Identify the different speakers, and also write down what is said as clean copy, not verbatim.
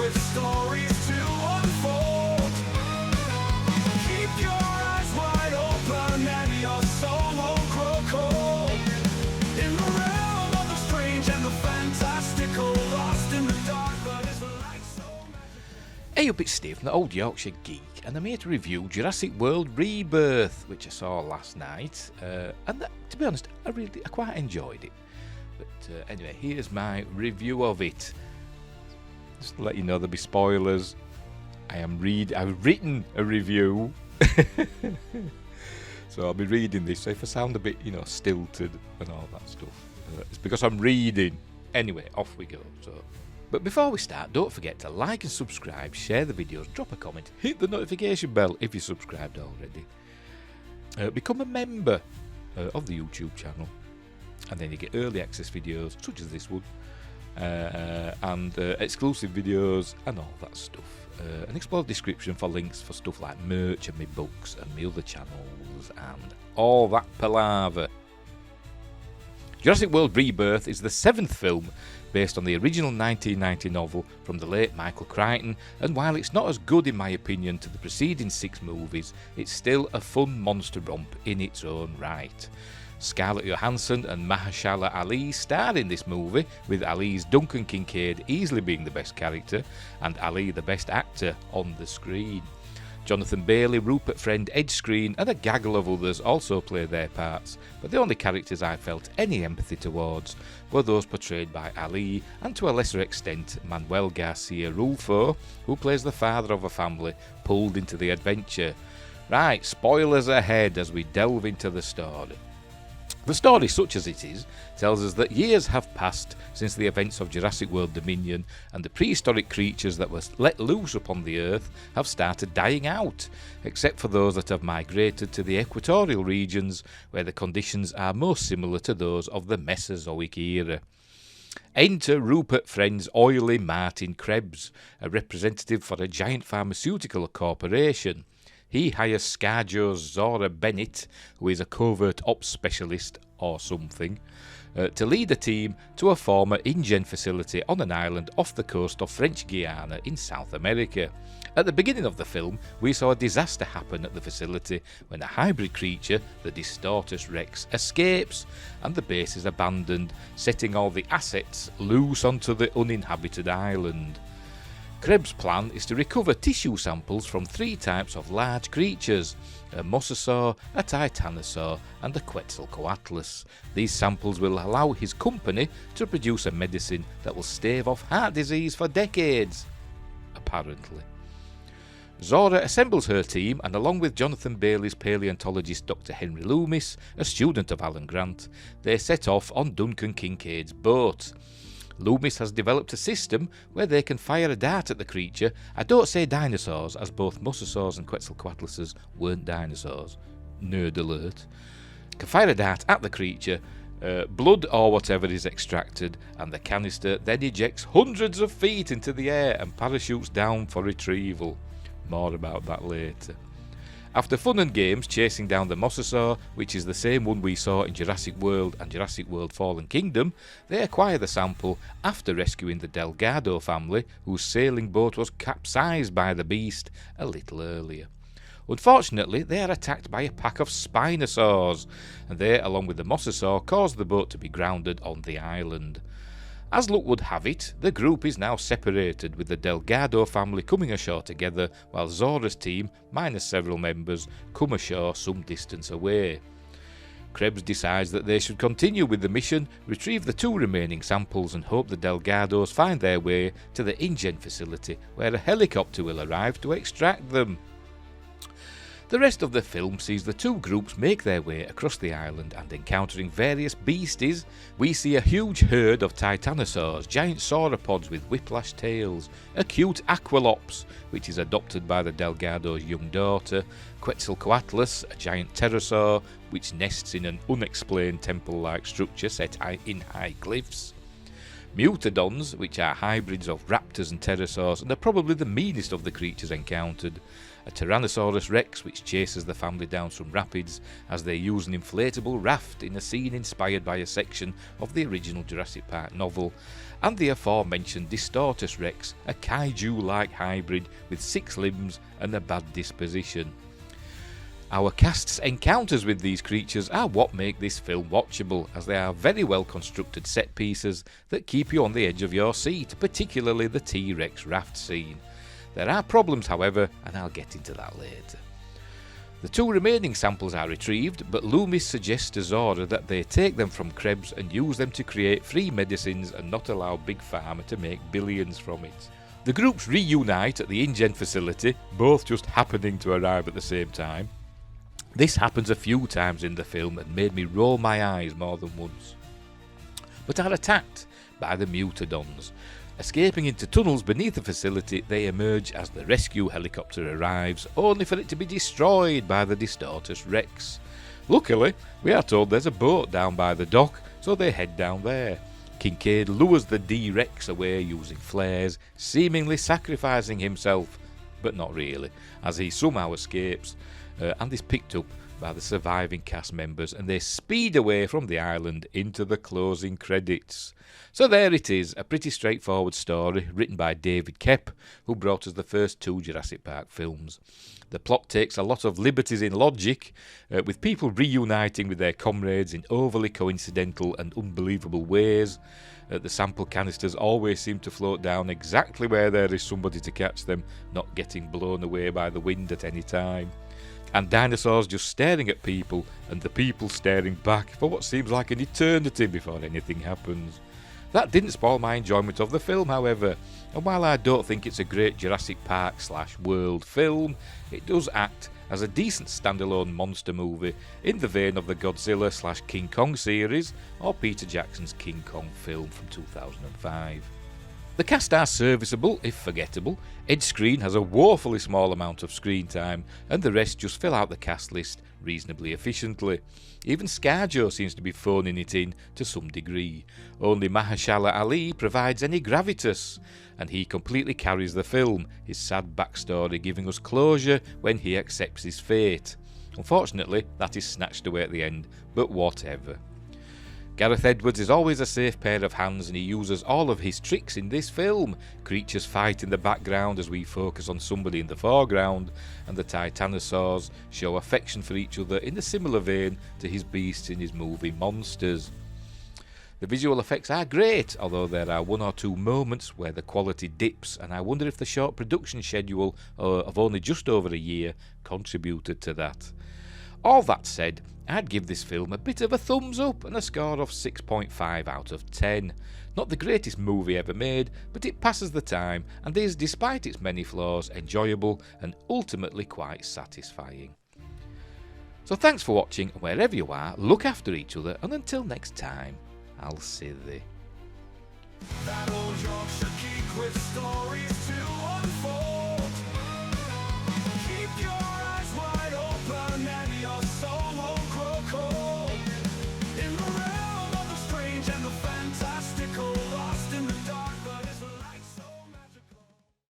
Speaker 1: with stories to unfold. Keep your eyes wide open and your soul won't grow cold. In the realm of the strange and the fantastical, lost in the dark, but it's light so magical.
Speaker 2: Hey up, it's Steve from the Old Yorkshire Geek, and I'm here to review Jurassic World Rebirth, which I saw last night, to be honest, I quite enjoyed it. But anyway, here's my review of it. Just to let you know, there'll be spoilers. I've written a review, so I'll be reading this. So if I sound a bit, stilted and all that stuff, it's because I'm reading. Anyway, off we go. But before we start, don't forget to like and subscribe, share the videos, drop a comment, hit the notification bell if you're subscribed already. Become a member of the YouTube channel, and then you get early access videos such as this one, and exclusive videos and all that stuff. And explore the description for links for stuff like merch and my books and my other channels and all that palaver. Jurassic World Rebirth is the 7th film based on the original 1990 novel from the late Michael Crichton, and while it's not as good in my opinion to the preceding 6 movies, it's still a fun monster romp in its own right. Scarlett Johansson and Mahershala Ali star in this movie, with Ali's Duncan Kincaid easily being the best character and Ali the best actor on the screen. Jonathan Bailey, Rupert Friend, Ed Skrein and a gaggle of others also play their parts, but the only characters I felt any empathy towards were those portrayed by Ali and to a lesser extent Manuel Garcia Rulfo, who plays the father of a family pulled into the adventure. Right, spoilers ahead as we delve into the story. The story, such as it is, tells us that years have passed since the events of Jurassic World Dominion, and the prehistoric creatures that were let loose upon the Earth have started dying out, except for those that have migrated to the equatorial regions, where the conditions are most similar to those of the Mesozoic era. Enter Rupert Friend's oily Martin Krebs, a representative for a giant pharmaceutical corporation. He hires Scarjo's Zora Bennett, who is a covert ops specialist or something, to lead a team to a former InGen facility on an island off the coast of French Guiana in South America. At the beginning of the film, we saw a disaster happen at the facility when a hybrid creature, the Distortus Rex, escapes and the base is abandoned, setting all the assets loose onto the uninhabited island. Krebs' plan is to recover tissue samples from 3 types of large creatures, a mosasaur, a titanosaur and a Quetzalcoatlus. These samples will allow his company to produce a medicine that will stave off heart disease for decades, apparently. Zora assembles her team, and along with Jonathan Bailey's paleontologist Dr. Henry Loomis, a student of Alan Grant, they set off on Duncan Kincaid's boat. Loomis has developed a system where they can fire a dart at the creature. I don't say dinosaurs, as both mosasaurs and Quetzalcoatluses weren't dinosaurs. Nerd alert. Can fire a dart at the creature, blood or whatever is extracted, and the canister then ejects hundreds of feet into the air and parachutes down for retrieval. More about that later. After fun and games chasing down the mosasaur, which is the same one we saw in Jurassic World and Jurassic World Fallen Kingdom, they acquire the sample after rescuing the Delgado family, whose sailing boat was capsized by the beast a little earlier. Unfortunately, they are attacked by a pack of Spinosaurs, and they, along with the mosasaur, cause the boat to be grounded on the island. As luck would have it, the group is now separated, with the Delgado family coming ashore together, while Zora's team, minus several members, come ashore some distance away. Krebs decides that they should continue with the mission, retrieve the 2 remaining samples and hope the Delgados find their way to the InGen facility, where a helicopter will arrive to extract them. The rest of the film sees the 2 groups make their way across the island, and encountering various beasties, we see a huge herd of titanosaurs, giant sauropods with whiplash tails, a cute aqualops, which is adopted by the Delgado's young daughter, Quetzalcoatlus, a giant pterosaur, which nests in an unexplained temple-like structure set in high cliffs, Mutodons, which are hybrids of raptors and pterosaurs and are probably the meanest of the creatures encountered, a Tyrannosaurus Rex which chases the family down some rapids as they use an inflatable raft in a scene inspired by a section of the original Jurassic Park novel, and the aforementioned Distortus Rex, a kaiju-like hybrid with 6 limbs and a bad disposition. Our cast's encounters with these creatures are what make this film watchable, as they are very well constructed set pieces that keep you on the edge of your seat, particularly the T-Rex raft scene. There are problems, however, and I'll get into that later. The 2 remaining samples are retrieved, but Loomis suggests to Zora that they take them from Krebs and use them to create free medicines and not allow Big Pharma to make billions from it. The groups reunite at the InGen facility, both just happening to arrive at the same time. This happens a few times in the film and made me roll my eyes more than once. But are attacked by the Mutadons. Escaping into tunnels beneath the facility, they emerge as the rescue helicopter arrives, only for it to be destroyed by the Distortus Rex. Luckily, we are told there's a boat down by the dock, so they head down there. Kincaid lures the D-Rex away using flares, seemingly sacrificing himself, but not really, as he somehow escapes, and is picked up by the surviving cast members, and they speed away from the island into the closing credits. So there it is, a pretty straightforward story written by David Koepp, who brought us the first 2 Jurassic Park films. The plot takes a lot of liberties in logic, with people reuniting with their comrades in overly coincidental and unbelievable ways. The sample canisters always seem to float down exactly where there is somebody to catch them, not getting blown away by the wind at any time. And dinosaurs just staring at people, and the people staring back for what seems like an eternity before anything happens. That didn't spoil my enjoyment of the film, however, and while I don't think it's a great Jurassic Park/World film, it does act as a decent standalone monster movie in the vein of the Godzilla/King Kong series or Peter Jackson's King Kong film from 2005. The cast are serviceable, if forgettable. Ed Skrein has a woefully small amount of screen time, and the rest just fill out the cast list reasonably efficiently. Even ScarJo seems to be phoning it in to some degree. Only Mahershala Ali provides any gravitas, and he completely carries the film, his sad backstory giving us closure when he accepts his fate. Unfortunately, that is snatched away at the end, but whatever. Gareth Edwards is always a safe pair of hands, and he uses all of his tricks in this film. Creatures fight in the background as we focus on somebody in the foreground, and the Titanosaurs show affection for each other in a similar vein to his beasts in his movie Monsters. The visual effects are great, although there are 1 or 2 moments where the quality dips, and I wonder if the short production schedule of only just over a year contributed to that. All that said, I'd give this film a bit of a thumbs up and a score of 6.5 out of 10. Not the greatest movie ever made, but it passes the time and is, despite its many flaws, enjoyable and ultimately quite satisfying. So thanks for watching, and wherever you are, look after each other, and until next time, I'll see thee.
Speaker 1: That old Yorkshire geek with stories to unfold.